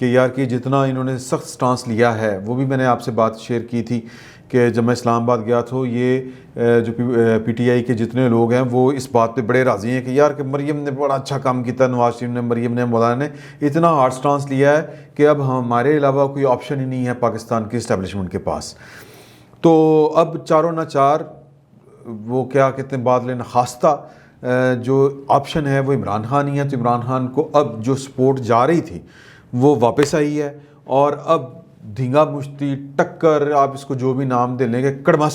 کہ یار کہ جتنا انہوں نے سخت سٹانس لیا ہے، وہ بھی میں نے آپ سے بات شیئر کی تھی کہ جب میں اسلام آباد گیا تو یہ جو پی ٹی آئی کے جتنے لوگ ہیں وہ اس بات پہ بڑے راضی ہیں کہ یار کہ مریم نے بڑا اچھا کام کیا، نواز شریف نے، مریم نے، مولانا نے اتنا ہارڈ سٹانس لیا ہے کہ اب ہمارے علاوہ کوئی آپشن ہی نہیں ہے پاکستان کی اسٹیبلشمنٹ کے پاس۔ تو اب چاروں نہ چار وہ کیا کہتے ہیں، بادل نخواستہ جو آپشن ہے وہ عمران خان ہی ہے۔ تو عمران خان کو اب جو سپورٹ جا رہی تھی وہ واپس آئی ہے، اور اب دھینگا مشتی ٹکر، آپ اس کو جو بھی نام دے لیں گے، کڑمس،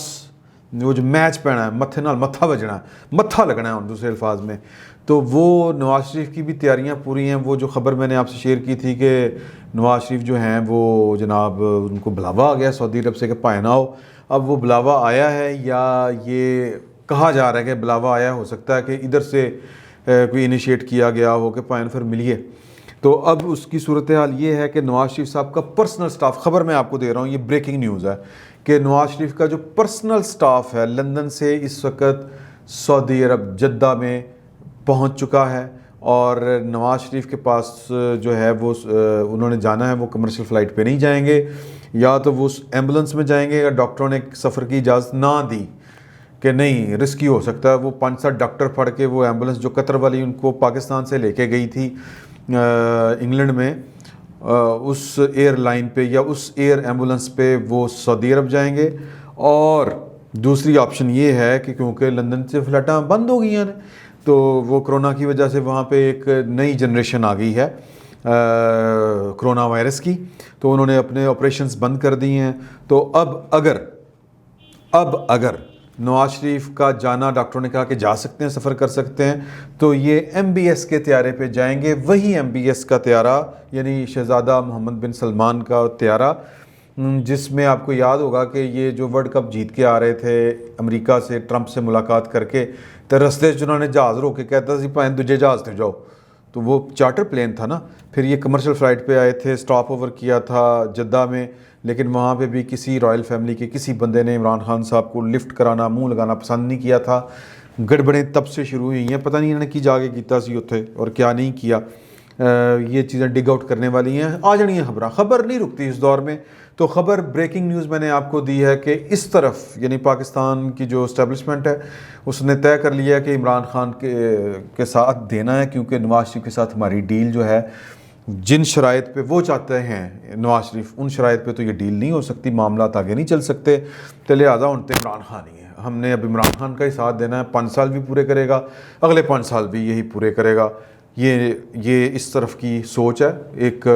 وہ جو میچ پہنا ہے، متھے نال متھا بجنا ہے، متھا لگنا ہے دوسرے الفاظ میں، تو وہ نواز شریف کی بھی تیاریاں پوری ہیں۔ وہ جو خبر میں نے آپ سے شیئر کی تھی کہ نواز شریف جو ہیں وہ جناب ان کو بلاوا آ گیا سعودی عرب سے کہ پائن آؤ، اب وہ بلاوا آیا ہے یا یہ کہا جا رہا ہے کہ بلاوا آیا، ہو سکتا ہے کہ ادھر سے کوئی انیشیٹ کیا گیا ہو کہ پائن پھر ملیے۔ تو اب اس کی صورتحال یہ ہے کہ نواز شریف صاحب کا پرسنل سٹاف، خبر میں آپ کو دے رہا ہوں، یہ بریکنگ نیوز ہے کہ نواز شریف کا جو پرسنل سٹاف ہے لندن سے اس وقت سعودی عرب جدہ میں پہنچ چکا ہے، اور نواز شریف کے پاس جو ہے وہ انہوں نے جانا ہے، وہ کمرشل فلائٹ پہ نہیں جائیں گے، یا تو وہ ایمبولنس میں جائیں گے، یا ڈاکٹروں نے سفر کی اجازت نہ دی کہ نہیں رسکی ہو سکتا ہے۔ وہ 5-7 ڈاکٹر پڑھ کے وہ ایمبولنس جو قطر والی ان کو پاکستان سے لے کے گئی تھی انگلینڈ میں، اس ایئر لائن پہ یا اس ایئر ایمبولنس پہ وہ سعودی عرب جائیں گے۔ اور دوسری آپشن یہ ہے کہ کیونکہ لندن سے فلائٹاں بند ہو گئی ہیں تو وہ کرونا کی وجہ سے وہاں پہ ایک نئی جنریشن آ گئی ہے کرونا وائرس کی، تو انہوں نے اپنے آپریشنز بند کر دی ہیں۔ تو اب اگر نواز شریف کا جانا، ڈاکٹروں نے کہا کہ جا سکتے ہیں، سفر کر سکتے ہیں، تو یہ ایم بی ایس کے طیارے پہ جائیں گے، وہی ایم بی ایس کا طیارہ یعنی شہزادہ محمد بن سلمان کا طیارہ، جس میں آپ کو یاد ہوگا کہ یہ جو ورلڈ کپ جیت کے آ رہے تھے امریکہ سے، ٹرمپ سے ملاقات کر کے، تو رستے جنہوں نے جہاز روک کے کہتا سی پائیں دجے جہاز تے جاؤ، تو وہ چارٹر پلین تھا نا، پھر یہ کمرشل فلائٹ پہ آئے تھے، سٹاپ اوور کیا تھا جدہ میں، لیکن وہاں پہ بھی کسی رائل فیملی کے کسی بندے نے عمران خان صاحب کو لفٹ کرانا، منہ لگانا پسند نہیں کیا تھا۔ گڑبڑیں تب سے شروع ہوئی ہیں، پتہ نہیں انہوں نے کی جا کے کیتا سی اتھے اور کیا نہیں کیا۔ یہ چیزیں ڈگ آؤٹ کرنے والی ہیں، آ جانی ہیں خبر نہیں رکتی اس دور میں۔ تو خبر بریکنگ نیوز میں نے آپ کو دی ہے کہ اس طرف یعنی پاکستان کی جو اسٹیبلشمنٹ ہے اس نے طے کر لیا کہ عمران خان کے ساتھ دینا ہے، کیونکہ نواز شریف کے ساتھ ہماری ڈیل جو ہے جن شرائط پہ وہ چاہتے ہیں نواز شریف، ان شرائط پہ تو یہ ڈیل نہیں ہو سکتی، معاملات آگے نہیں چل سکتے، تو لہٰذا انتے عمران خان ہی ہے، ہم نے اب عمران خان کا ہی ساتھ دینا ہے۔ 5 سال بھی پورے کرے گا، اگلے 5 سال بھی یہی پورے کرے گا۔ یہ اس طرف کی سوچ ہے، ایک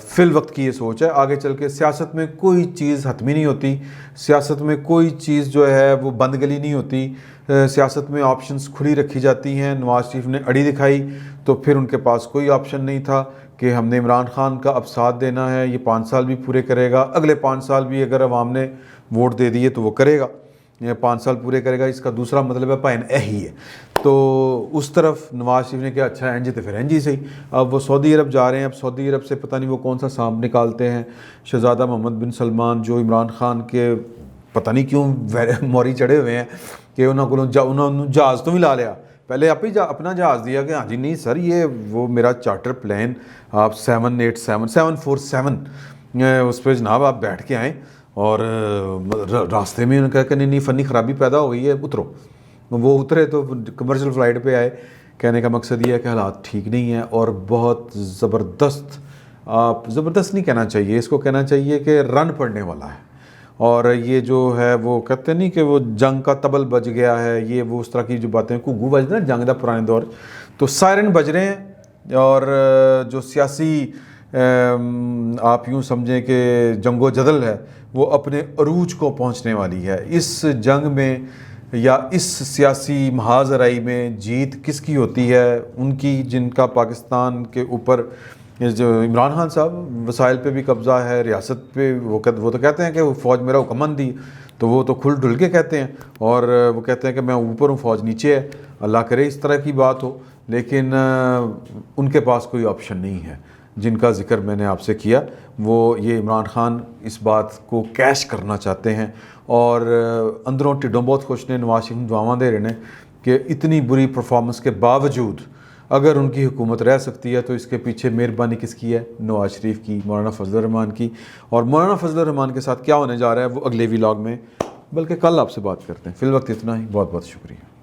فی الوقت کی یہ سوچ ہے۔ آگے چل کے سیاست میں کوئی چیز حتمی نہیں ہوتی، سیاست میں کوئی چیز جو ہے وہ بند گلی نہیں ہوتی، سیاست میں آپشنز کھلی رکھی جاتی ہیں۔ نواز شریف نے اڑی دکھائی تو پھر ان کے پاس کوئی آپشن نہیں تھا کہ ہم نے عمران خان کا اب ساتھ دینا ہے، یہ 5 سال بھی پورے کرے گا، اگلے 5 سال بھی اگر عوام نے ووٹ دے دیے تو وہ کرے گا، یہ 5 سال پورے کرے گا، اس کا دوسرا مطلب ہے پائن ہی ہے۔ تو اس طرف نواز شریف نے کہا اچھا اینجی تو پھر اینجی صحیح، اب وہ سعودی عرب جا رہے ہیں، اب سعودی عرب سے پتہ نہیں وہ کون سا سانپ نکالتے ہیں۔ شہزادہ محمد بن سلمان جو عمران خان کے پتہ نہیں کیوں موری چڑھے ہوئے ہیں کہ انہوں نے جہاز تو بھی لا لیا، پہلے آپ ہی اپنا جہاز دیا کہ ہاں جی نہیں سر یہ وہ میرا چارٹر پلین آپ 747 اس پہ جناب آپ بیٹھ کے آئیں، اور راستے میں انہوں نے کہا کہ نہیں فنی خرابی پیدا ہو گئی ہے اترو، وہ اترے تو کمرشل فلائٹ پہ آئے۔ کہنے کا مقصد یہ ہے کہ حالات ٹھیک نہیں ہیں اور بہت زبردست، آپ زبردست نہیں کہنا چاہیے، اس کو کہنا چاہیے کہ رن پڑنے والا ہے، اور یہ جو ہے وہ کہتے نہیں کہ وہ جنگ کا طبل بج گیا ہے، یہ وہ اس طرح کی جو باتیں گھگو بجتے ہیں جنگ دا پرانے دور، تو سائرن بج رہے ہیں، اور جو سیاسی آپ یوں سمجھیں کہ جنگ و جدل ہے وہ اپنے عروج کو پہنچنے والی ہے۔ اس جنگ میں یا اس سیاسی محاذ آرائی میں جیت کس کی ہوتی ہے؟ ان کی جن کا پاکستان کے اوپر جو عمران خان صاحب وسائل پہ بھی قبضہ ہے، ریاست پہ وہ تو کہتے ہیں کہ وہ فوج میرا حکم دی، تو وہ تو کھل ڈھل کے کہتے ہیں، اور وہ کہتے ہیں کہ میں اوپر ہوں فوج نیچے ہے، اللہ کرے اس طرح کی بات ہو، لیکن ان کے پاس کوئی آپشن نہیں ہے۔ جن کا ذکر میں نے آپ سے کیا وہ یہ عمران خان اس بات کو کیش کرنا چاہتے ہیں، اور اندروں ٹڈوں بہت خوش نے، نواز شریف دعاواں دے رہے ہیں کہ اتنی بری پرفارمنس کے باوجود اگر ان کی حکومت رہ سکتی ہے تو اس کے پیچھے مہربانی کس کی ہے؟ نواز شریف کی، مولانا فضل الرحمان کی. اور مولانا فضل الرحمان کے ساتھ کیا ہونے جا رہا ہے وہ اگلے ولاگ میں، بلکہ کل آپ سے بات کرتے ہیں. فی الوقت اتنا ہی. بہت بہت شکریہ.